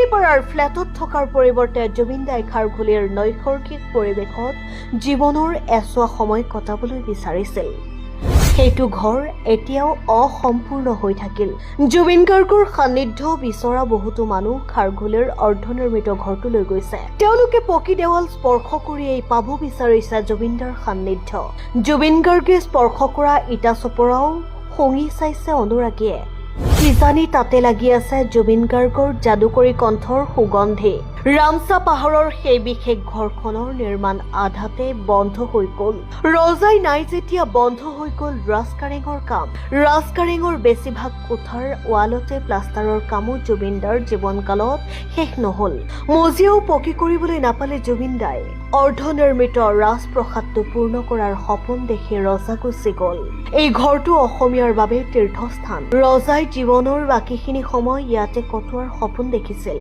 খাৰঘুলিপাৰাৰ ফ্লেটত থকাৰ পৰিৱৰ্তে জুবিনদাই খাৰঘুলিৰ নৈসৰ্গিক পৰিৱেশত জীৱনৰ এছোৱা সময় কটাবলৈ বিচাৰিছিল। সেইটো ঘৰ এতিয়াও অসম্পূৰ্ণ হৈ থাকিল। জুবিন গাৰ্গৰ সান্নিধ্য বিচৰা বহুতো মানুহ খাৰঘুলিৰ অৰ্ধনিৰ্মিত ঘৰটোলৈ গৈছে। তেওঁলোকে পকী দেৱাল স্পৰ্শ কৰিয়েই পাব বিচাৰিছে জুবিনদাৰ সান্নিধ্য। জুবিন গাৰ্গে স্পৰ্শ কৰা ইটা চপৰাও শুঙি চাইছে অনুৰাগীয়ে। কিজানি তাতে লাগি আছে জুবিন গাৰ্গৰ যাদুকৰী কণ্ঠৰ সুগন্ধি। ৰামচা পাহাৰৰ সেই বিশেষ ঘৰখনৰ নিৰ্মাণ আধাতে বন্ধ হৈ গ'ল। ৰজাই নাই যেতিয়া বন্ধ হৈ গ'ল ৰাজকাৰেঙৰ কাম। ৰাজকাৰেঙৰ বেছিভাগ কোঠাৰ ৱালতে প্লাষ্টাৰৰ কামো জুবিনদাৰ জীৱনকালত শেষ নহ'ল। মজিয়াও পকী কৰিবলৈ নাপালে জুবিনদাই। অৰ্ধনিৰ্মিত ৰাজপ্ৰসাদটো পূৰ্ণ কৰাৰ সপোন দেখি ৰজা গুচি গ'ল। এই ঘৰটো অসমীয়াৰ বাবে তীৰ্থস্থান। ৰজাই জীৱনৰ বাকীখিনি সময় ইয়াতে কটোৱাৰ সপোন দেখিছিল।